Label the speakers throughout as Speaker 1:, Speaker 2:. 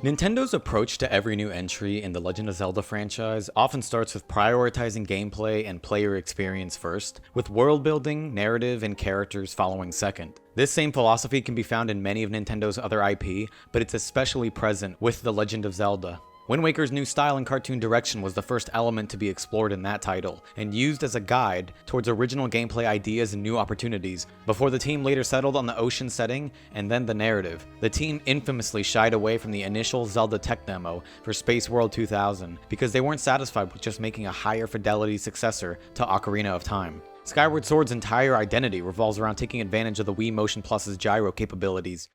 Speaker 1: Nintendo's approach to every new entry in the Legend of Zelda franchise often starts with prioritizing gameplay and player experience first, with world building, narrative, and characters following second. This same philosophy can be found in many of Nintendo's other IP, but it's especially present with The Legend of Zelda. Wind Waker's new style and cartoon direction was the first element to be explored in that title, and used as a guide towards original gameplay ideas and new opportunities, before the team later settled on the ocean setting and then the narrative. The team infamously shied away from the initial Zelda tech demo for Space World 2000 because they weren't satisfied with just making a higher fidelity successor to Ocarina of Time. Skyward Sword's entire identity revolves around taking advantage of the Wii Motion Plus's gyro capabilities.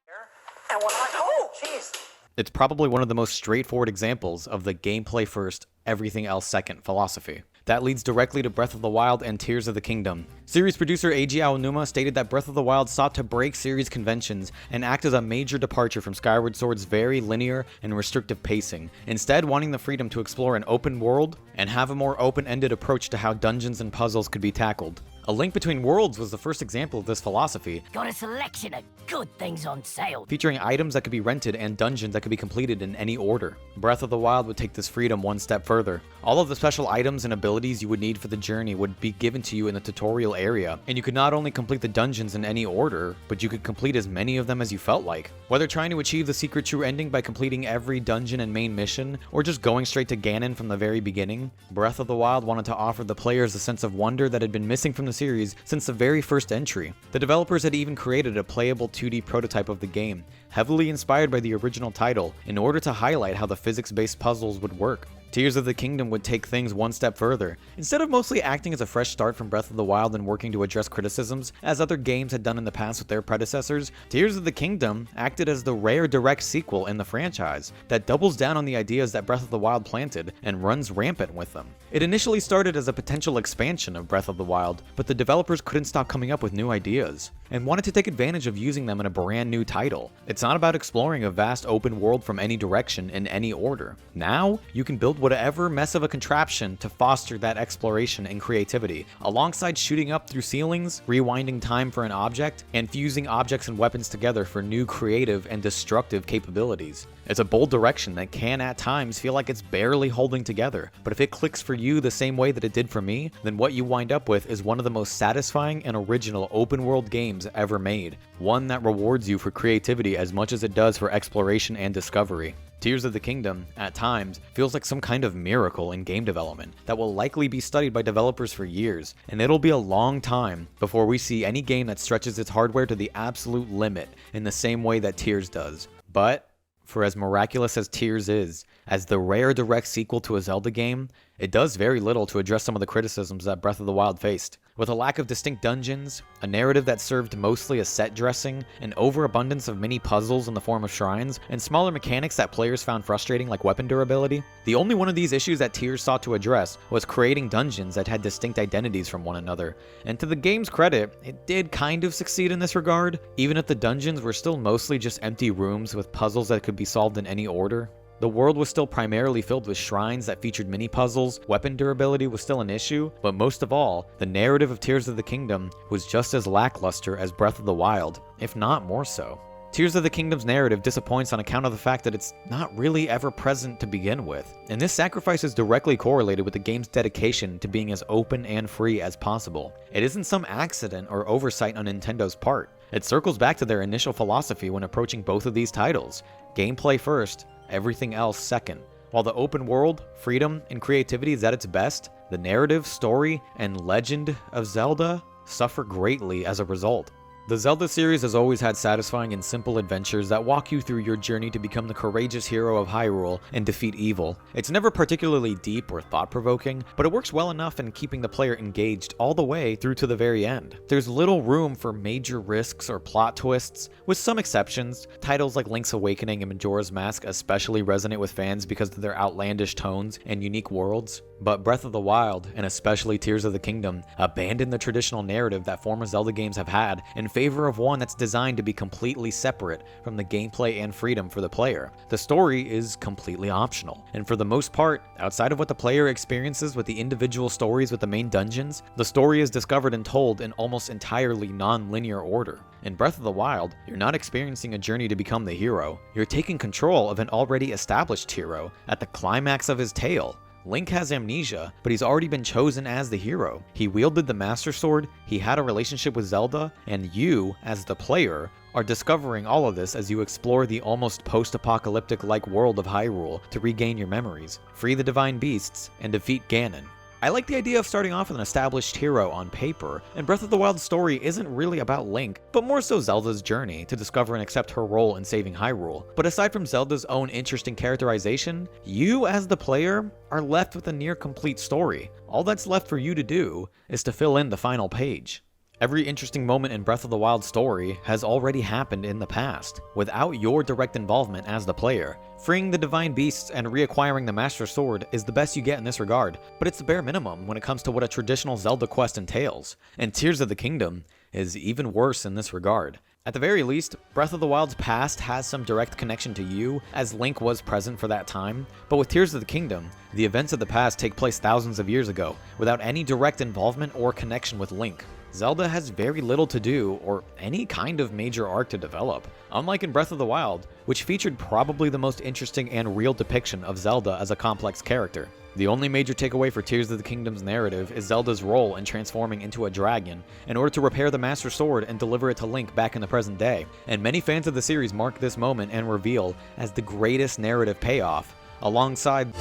Speaker 2: And when oh, jeez.
Speaker 1: It's probably one of the most straightforward examples of the gameplay first, everything else second philosophy. That leads directly to Breath of the Wild and Tears of the Kingdom. Series producer Eiji Aonuma stated that Breath of the Wild sought to break series conventions and act as a major departure from Skyward Sword's very linear and restrictive pacing, instead wanting the freedom to explore an open world and have a more open-ended approach to how dungeons and puzzles could be tackled. A Link Between Worlds was the first example of this philosophy,
Speaker 2: Got a selection of good things on sale.
Speaker 1: featuring items that could be rented and dungeons that could be completed in any order. Breath of the Wild would take this freedom one step further. All of the special items and abilities you would need for the journey would be given to you in the tutorial area, and you could not only complete the dungeons in any order, but you could complete as many of them as you felt like. Whether trying to achieve the secret true ending by completing every dungeon and main mission, or just going straight to Ganon from the very beginning, Breath of the Wild wanted to offer the players a sense of wonder that had been missing from the series since the very first entry. The developers had even created a playable 2D prototype of the game, heavily inspired by the original title, in order to highlight how the physics-based puzzles would work. Tears of the Kingdom would take things one step further. Instead of mostly acting as a fresh start from Breath of the Wild and working to address criticisms, as other games had done in the past with their predecessors, Tears of the Kingdom acted as the rare direct sequel in the franchise that doubles down on the ideas that Breath of the Wild planted and runs rampant with them. It initially started as a potential expansion of Breath of the Wild, but the developers couldn't stop coming up with new ideas, and wanted to take advantage of using them in a brand new title. It's not about exploring a vast open world from any direction in any order. Now, you can build whatever mess of a contraption to foster that exploration and creativity, alongside shooting up through ceilings, rewinding time for an object, and fusing objects and weapons together for new creative and destructive capabilities. It's a bold direction that can at times feel like it's barely holding together, but if it clicks for you the same way that it did for me, then what you wind up with is one of the most satisfying and original open world games ever made, one that rewards you for creativity as much as it does for exploration and discovery. Tears of the Kingdom, at times, feels like some kind of miracle in game development that will likely be studied by developers for years, and it'll be a long time before we see any game that stretches its hardware to the absolute limit in the same way that Tears does. But for as miraculous as Tears is, as the rare direct sequel to a Zelda game, it does very little to address some of the criticisms that Breath of the Wild faced. With a lack of distinct dungeons, a narrative that served mostly as set dressing, an overabundance of mini puzzles in the form of shrines, and smaller mechanics that players found frustrating like weapon durability, the only one of these issues that Tears sought to address was creating dungeons that had distinct identities from one another. And to the game's credit, it did kind of succeed in this regard, even if the dungeons were still mostly just empty rooms with puzzles that could be solved in any order. The world was still primarily filled with shrines that featured mini-puzzles, weapon durability was still an issue, but most of all, the narrative of Tears of the Kingdom was just as lackluster as Breath of the Wild, if not more so. Tears of the Kingdom's narrative disappoints on account of the fact that it's not really ever present to begin with, and this sacrifice is directly correlated with the game's dedication to being as open and free as possible. It isn't some accident or oversight on Nintendo's part. It circles back to their initial philosophy when approaching both of these titles: gameplay first, everything else second. While the open world, freedom, and creativity is at its best, the narrative, story, and Legend of Zelda suffer greatly as a result. The Zelda series has always had satisfying and simple adventures that walk you through your journey to become the courageous hero of Hyrule and defeat evil. It's never particularly deep or thought-provoking, but it works well enough in keeping the player engaged all the way through to the very end. There's little room for major risks or plot twists, with some exceptions. Titles like Link's Awakening and Majora's Mask especially resonate with fans because of their outlandish tones and unique worlds. But Breath of the Wild, and especially Tears of the Kingdom, abandoned the traditional narrative that former Zelda games have had and favor of one that's designed to be completely separate from the gameplay and freedom for the player. The story is completely optional, and for the most part, outside of what the player experiences with the individual stories with the main dungeons, the story is discovered and told in almost entirely non-linear order. In Breath of the Wild, you're not experiencing a journey to become the hero, you're taking control of an already established hero at the climax of his tale. Link has amnesia, but he's already been chosen as the hero. He wielded the Master Sword, he had a relationship with Zelda, and you, as the player, are discovering all of this as you explore the almost post-apocalyptic-like world of Hyrule to regain your memories, free the divine beasts, and defeat Ganon. I like the idea of starting off with an established hero on paper, and Breath of the Wild's story isn't really about Link, but more so Zelda's journey to discover and accept her role in saving Hyrule. But aside from Zelda's own interesting characterization, you as the player are left with a near complete story. All that's left for you to do is to fill in the final page. Every interesting moment in Breath of the Wild's story has already happened in the past, without your direct involvement as the player. Freeing the divine beasts and reacquiring the Master Sword is the best you get in this regard, but it's the bare minimum when it comes to what a traditional Zelda quest entails, and Tears of the Kingdom is even worse in this regard. At the very least, Breath of the Wild's past has some direct connection to you, as Link was present for that time, but with Tears of the Kingdom, the events of the past take place thousands of years ago, without any direct involvement or connection with Link. Zelda has very little to do, or any kind of major arc to develop, unlike in Breath of the Wild, which featured probably the most interesting and real depiction of Zelda as a complex character. The only major takeaway for Tears of the Kingdom's narrative is Zelda's role in transforming into a dragon in order to repair the Master Sword and deliver it to Link back in the present day, and many fans of the series mark this moment and reveal as the greatest narrative payoff, alongside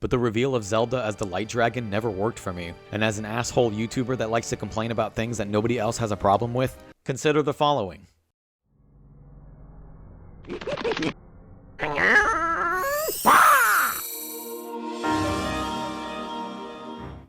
Speaker 1: but the reveal of Zelda as the Light Dragon never worked for me, and as an asshole YouTuber that likes to complain about things that nobody else has a problem with, consider the following.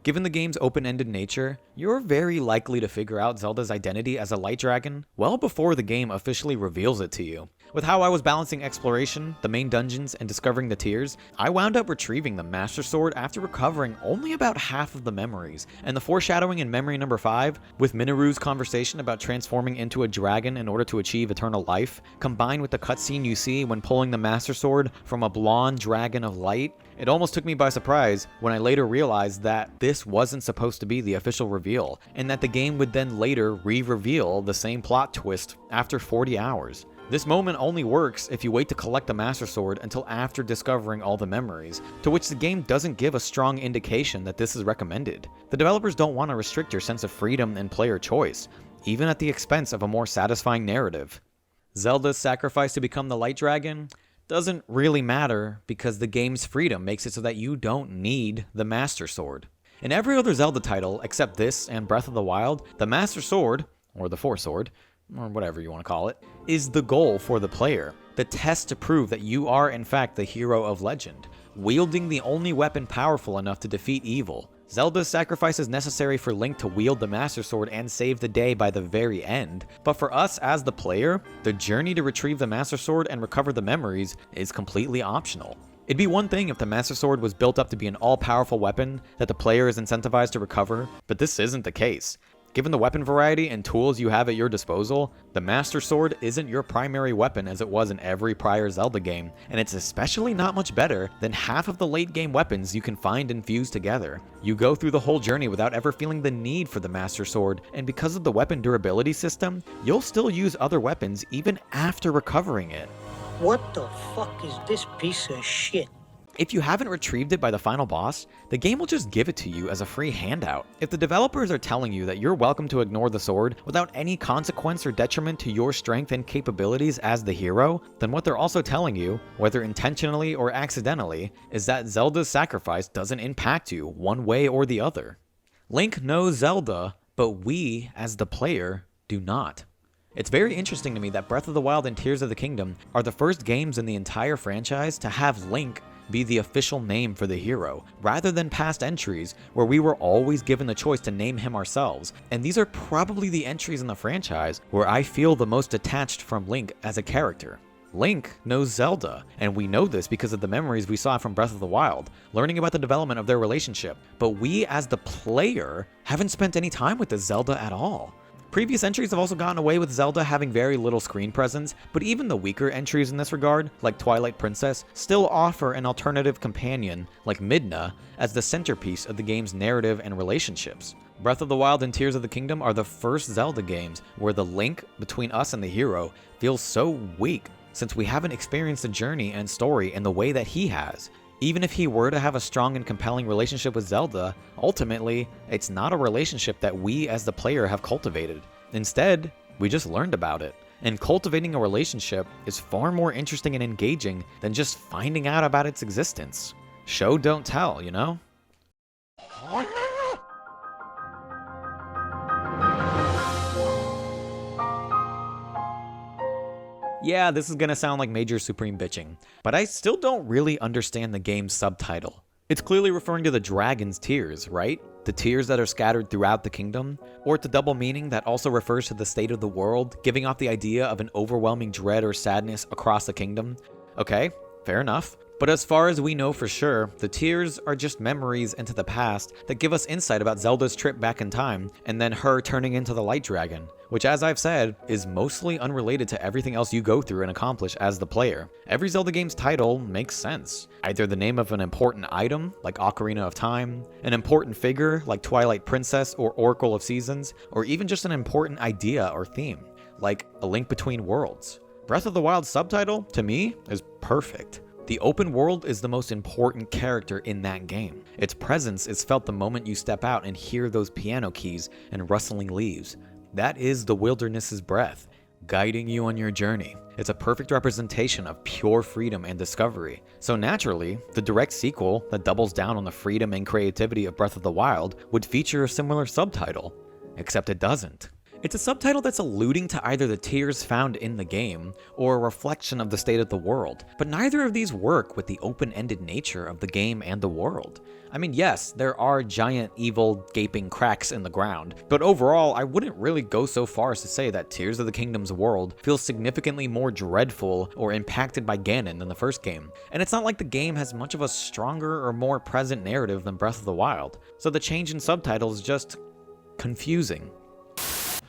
Speaker 1: Given the game's open-ended nature, you're very likely to figure out Zelda's identity as a Light Dragon well before the game officially reveals it to you. With how I was balancing exploration, the main dungeons, and discovering the tiers, I wound up retrieving the Master Sword after recovering only about half of the memories, and the foreshadowing in memory number 5, with Mineru's conversation about transforming into a dragon in order to achieve eternal life, combined with the cutscene you see when pulling the Master Sword from a blonde dragon of light, it almost took me by surprise when I later realized that this wasn't supposed to be the official reveal, and that the game would then later re-reveal the same plot twist after 40 hours. This moment only works if you wait to collect the Master Sword until after discovering all the memories, to which the game doesn't give a strong indication that this is recommended. The developers don't want to restrict your sense of freedom and player choice, even at the expense of a more satisfying narrative. Zelda's sacrifice to become the Light Dragon doesn't really matter because the game's freedom makes it so that you don't need the Master Sword. In every other Zelda title, except this and Breath of the Wild, the Master Sword, or the Four Sword, or whatever you want to call it, is the goal for the player, the test to prove that you are in fact the hero of legend, wielding the only weapon powerful enough to defeat evil. Zelda's sacrifice is necessary for Link to wield the Master Sword and save the day by the very end, but for us as the player, the journey to retrieve the Master Sword and recover the memories is completely optional. It'd be one thing if the Master Sword was built up to be an all-powerful weapon that the player is incentivized to recover, but this isn't the case. Given the weapon variety and tools you have at your disposal, the Master Sword isn't your primary weapon as it was in every prior Zelda game, and it's especially not much better than half of the late game weapons you can find and fuse together. You go through the whole journey without ever feeling the need for the Master Sword, and because of the weapon durability system, you'll still use other weapons even after recovering it.
Speaker 3: What the fuck is this piece of shit?
Speaker 1: If you haven't retrieved it by the final boss, the game will just give it to you as a free handout. If the developers are telling you that you're welcome to ignore the sword without any consequence or detriment to your strength and capabilities as the hero, then what they're also telling you, whether intentionally or accidentally, is that Zelda's sacrifice doesn't impact you one way or the other. Link knows Zelda, but we, as the player, do not. It's very interesting to me that Breath of the Wild and Tears of the Kingdom are the first games in the entire franchise to have Link be the official name for the hero, rather than past entries where we were always given the choice to name him ourselves, and these are probably the entries in the franchise where I feel the most detached from Link as a character. Link knows Zelda, and we know this because of the memories we saw from Breath of the Wild, learning about the development of their relationship. But we, as the player, haven't spent any time with this Zelda at all. Previous entries have also gotten away with Zelda having very little screen presence, but even the weaker entries in this regard, like Twilight Princess, still offer an alternative companion, like Midna, as the centerpiece of the game's narrative and relationships. Breath of the Wild and Tears of the Kingdom are the first Zelda games where the link between us and the hero feels so weak, since we haven't experienced the journey and story in the way that he has. Even if he were to have a strong and compelling relationship with Zelda, ultimately, it's not a relationship that we as the player have cultivated. Instead, we just learned about it. And cultivating a relationship is far more interesting and engaging than just finding out about its existence. Show don't tell, you know? Yeah, this is gonna sound like major supreme bitching, but I still don't really understand the game's subtitle. It's clearly referring to the dragon's tears, right? The tears that are scattered throughout the kingdom? Or it's a double meaning that also refers to the state of the world, giving off the idea of an overwhelming dread or sadness across the kingdom? Okay, fair enough. But as far as we know for sure, the tears are just memories into the past that give us insight about Zelda's trip back in time, and then her turning into the Light Dragon, which, as I've said, is mostly unrelated to everything else you go through and accomplish as the player. Every Zelda game's title makes sense. Either the name of an important item, like Ocarina of Time, an important figure, like Twilight Princess or Oracle of Seasons, or even just an important idea or theme, like A Link Between Worlds. Breath of the Wild's subtitle, to me, is perfect. The open world is the most important character in that game. Its presence is felt the moment you step out and hear those piano keys and rustling leaves. That is the wilderness's breath, guiding you on your journey. It's a perfect representation of pure freedom and discovery. So naturally, the direct sequel that doubles down on the freedom and creativity of Breath of the Wild would feature a similar subtitle. Except it doesn't. It's a subtitle that's alluding to either the tears found in the game, or a reflection of the state of the world, but neither of these work with the open-ended nature of the game and the world. I mean, yes, there are giant, evil, gaping cracks in the ground, but overall, I wouldn't really go so far as to say that Tears of the Kingdom's world feels significantly more dreadful or impacted by Ganon than the first game. And it's not like the game has much of a stronger or more present narrative than Breath of the Wild, so the change in subtitles is just confusing.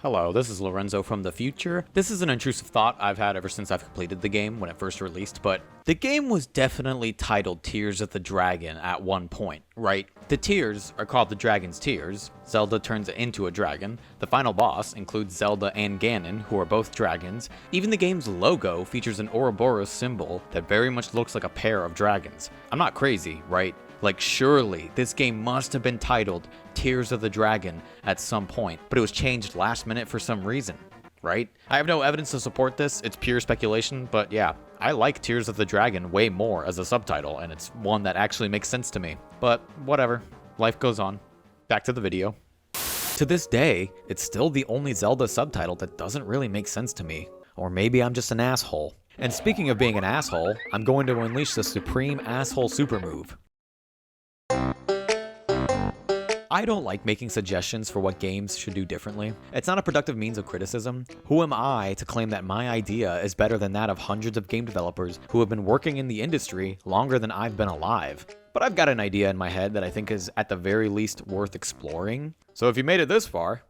Speaker 1: Hello, this is Lorenzo from the future. This is an intrusive thought I've had ever since I've completed the game when it first released, but the game was definitely titled Tears of the Dragon at one point, right? The tears are called the Dragon's Tears. Zelda turns into a dragon. The final boss includes Zelda and Ganon, who are both dragons. Even the game's logo features an Ouroboros symbol that very much looks like a pair of dragons. I'm not crazy, right? Like, surely this game must have been titled Tears of the Dragon at some point, but it was changed last minute for some reason, right? I have no evidence to support this, it's pure speculation, but yeah, I like Tears of the Dragon way more as a subtitle, and it's one that actually makes sense to me. But whatever, life goes on. Back to the video. To this day, it's still the only Zelda subtitle that doesn't really make sense to me. Or maybe I'm just an asshole. And speaking of being an asshole, I'm going to unleash the supreme asshole super move. I don't like making suggestions for what games should do differently. It's not a productive means of criticism. Who am I to claim that my idea is better than that of hundreds of game developers who have been working in the industry longer than I've been alive? But I've got an idea in my head that I think is at the very least worth exploring. So if you made it this far,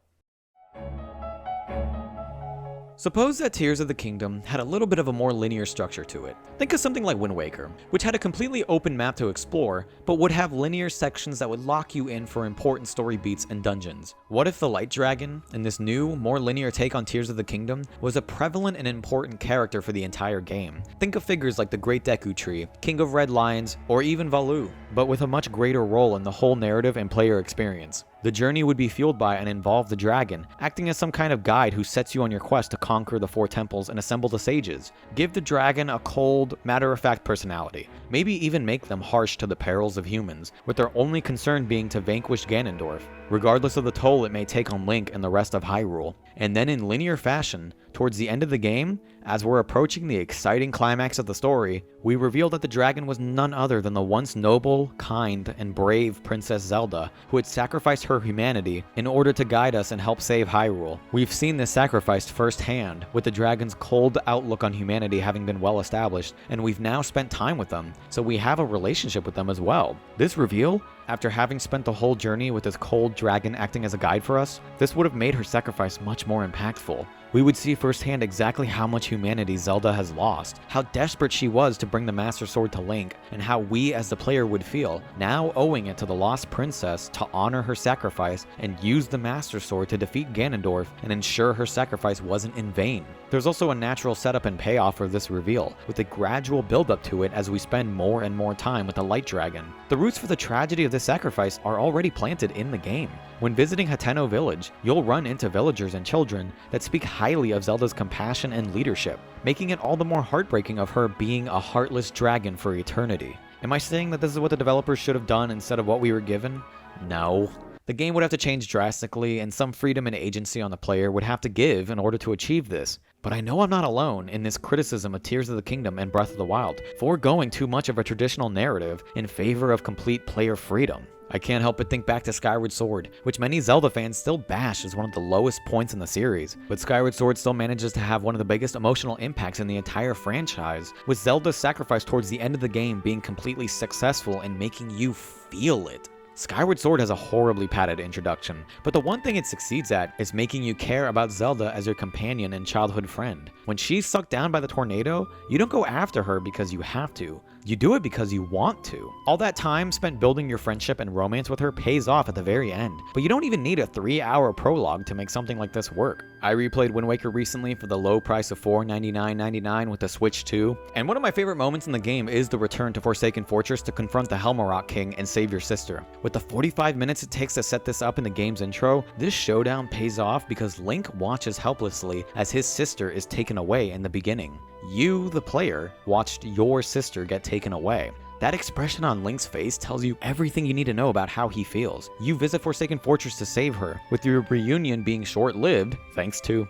Speaker 1: suppose that Tears of the Kingdom had a little bit of a more linear structure to it. Think of something like Wind Waker, which had a completely open map to explore, but would have linear sections that would lock you in for important story beats and dungeons. What if the Light Dragon, in this new, more linear take on Tears of the Kingdom, was a prevalent and important character for the entire game? Think of figures like the Great Deku Tree, King of Red Lions, or even Valoo, but with a much greater role in the whole narrative and player experience. The journey would be fueled by and involve the dragon, acting as some kind of guide who sets you on your quest to conquer the 4 temples and assemble the sages. Give the dragon a cold, matter-of-fact personality. Maybe even make them harsh to the perils of humans, with their only concern being to vanquish Ganondorf, regardless of the toll it may take on Link and the rest of Hyrule. And then in linear fashion, Towards the end of the game, as we're approaching the exciting climax of the story, we reveal that the dragon was none other than the once noble, kind, and brave Princess Zelda, who had sacrificed her humanity in order to guide us and help save Hyrule. We've seen this sacrificed firsthand, with the dragon's cold outlook on humanity having been well established, and we've now spent time with them, so we have a relationship with them as well. This reveal, after having spent the whole journey with this cold dragon acting as a guide for us, this would have made her sacrifice much more impactful. We would see firsthand exactly how much humanity Zelda has lost, how desperate she was to bring the Master Sword to Link, and how we as the player would feel, now owing it to the lost princess to honor her sacrifice and use the Master Sword to defeat Ganondorf and ensure her sacrifice wasn't in vain. There's also a natural setup and payoff for this reveal, with a gradual build-up to it as we spend more and more time with the Light Dragon. The roots for the tragedy of this sacrifice are already planted in the game. When visiting Hateno Village, you'll run into villagers and children that speak highly of Zelda's compassion and leadership, making it all the more heartbreaking of her being a heartless dragon for eternity. Am I saying that this is what the developers should have done instead of what we were given? No. The game would have to change drastically, and some freedom and agency on the player would have to give in order to achieve this. But I know I'm not alone in this criticism of Tears of the Kingdom and Breath of the Wild, foregoing too much of a traditional narrative in favor of complete player freedom. I can't help but think back to Skyward Sword, which many Zelda fans still bash as one of the lowest points in the series, but Skyward Sword still manages to have one of the biggest emotional impacts in the entire franchise, with Zelda's sacrifice towards the end of the game being completely successful in making you feel it. Skyward Sword has a horribly padded introduction, but the one thing it succeeds at is making you care about Zelda as your companion and childhood friend. When she's sucked down by the tornado, you don't go after her because you have to. You do it because you want to. All that time spent building your friendship and romance with her pays off at the very end, but you don't even need a 3-hour prologue to make something like this work. I replayed Wind Waker recently for the low price of $499.99 with the Switch 2, and one of my favorite moments in the game is the return to Forsaken Fortress to confront the Helmarock King and save your sister. With the 45 minutes it takes to set this up in the game's intro, this showdown pays off because Link watches helplessly as his sister is taken away in the beginning. You, the player, watched your sister get taken away. That expression on Link's face tells you everything you need to know about how he feels. You visit Forsaken Fortress to save her, with your reunion being short-lived, thanks to...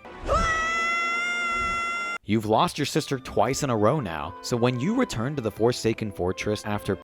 Speaker 1: You've lost your sister twice in a row now, so when you return to the Forsaken Fortress after...
Speaker 4: Are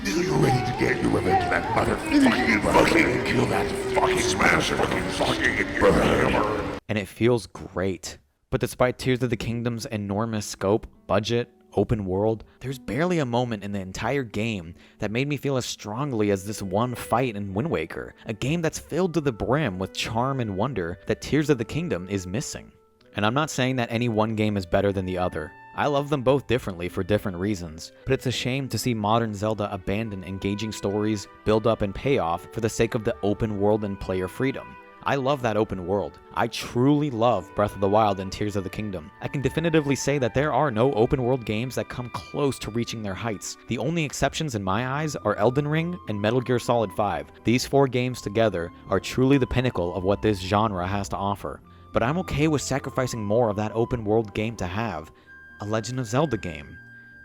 Speaker 4: you ready to get your revenge on that motherfucking kill that fucking smash fucking hammer?
Speaker 1: And it feels great. But despite Tears of the Kingdom's enormous scope, budget, open world, there's barely a moment in the entire game that made me feel as strongly as this one fight in Wind Waker, a game that's filled to the brim with charm and wonder that Tears of the Kingdom is missing. And I'm not saying that any one game is better than the other. I love them both differently for different reasons, but it's a shame to see modern Zelda abandon engaging stories, build up, and payoff for the sake of the open world and player freedom. I love that open world. I truly love Breath of the Wild and Tears of the Kingdom. I can definitively say that there are no open world games that come close to reaching their heights. The only exceptions in my eyes are Elden Ring and Metal Gear Solid 5. These 4 games together are truly the pinnacle of what this genre has to offer. But I'm okay with sacrificing more of that open world game to have a Legend of Zelda game.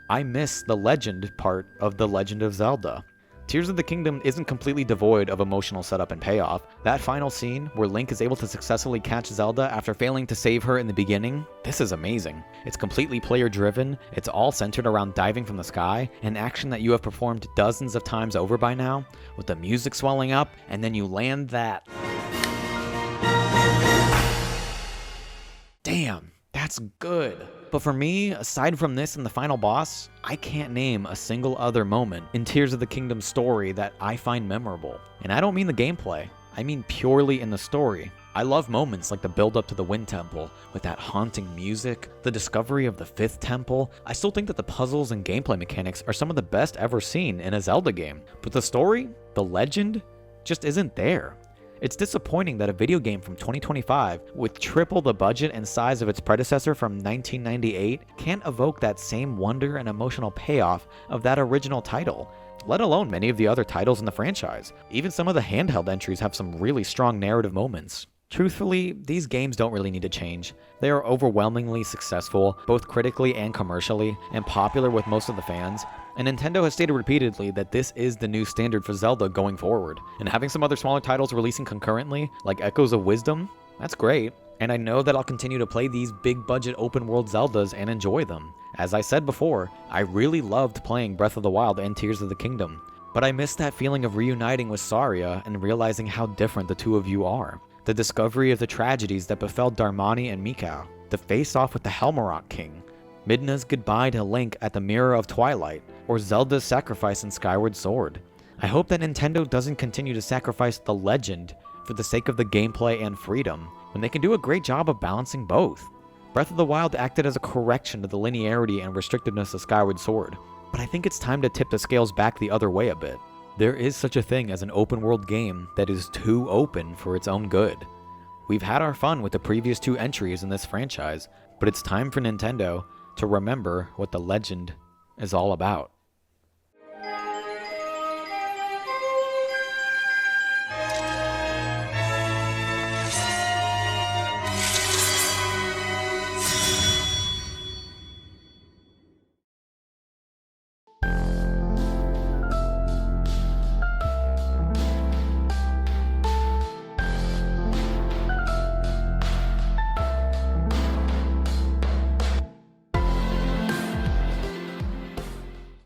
Speaker 1: I miss the legend part of the Legend of Zelda. Tears of the Kingdom isn't completely devoid of emotional setup and payoff. That final scene, where Link is able to successfully catch Zelda after failing to save her in the beginning, this is amazing. It's completely player-driven, it's all centered around diving from the sky, an action that you have performed dozens of times over by now, with the music swelling up, and then you land that... Damn, that's good. But for me, aside from this and the final boss, I can't name a single other moment in Tears of the Kingdom's story that I find memorable. And I don't mean the gameplay, I mean purely in the story. I love moments like the build-up to the Wind Temple, with that haunting music, the discovery of the 5th temple. I still think that the puzzles and gameplay mechanics are some of the best ever seen in a Zelda game. But the story, the legend, just isn't there. It's disappointing that a video game from 2025, with triple the budget and size of its predecessor from 1998, can't evoke that same wonder and emotional payoff of that original title, let alone many of the other titles in the franchise. Even some of the handheld entries have some really strong narrative moments. Truthfully, these games don't really need to change. They are overwhelmingly successful, both critically and commercially, and popular with most of the fans. And Nintendo has stated repeatedly that this is the new standard for Zelda going forward. And having some other smaller titles releasing concurrently, like Echoes of Wisdom, That's great, and I know that I'll continue to play these big budget open world Zeldas and enjoy them. As I said before, I really loved playing Breath of the Wild and Tears of the Kingdom, but I missed that feeling of reuniting with Saria and realizing how different the two of you are. The discovery of the tragedies that befell Darmani and Mikau, the face-off with the Helmarok King, Midna's goodbye to Link at the Mirror of Twilight, or Zelda's sacrifice in Skyward Sword. I hope that Nintendo doesn't continue to sacrifice the legend for the sake of the gameplay and freedom, when they can do a great job of balancing both. Breath of the Wild acted as a correction to the linearity and restrictiveness of Skyward Sword, but I think it's time to tip the scales back the other way a bit. There is such a thing as an open world game that is too open for its own good. We've had our fun with the previous 2 entries in this franchise, but it's time for Nintendo to remember what the legend is all about.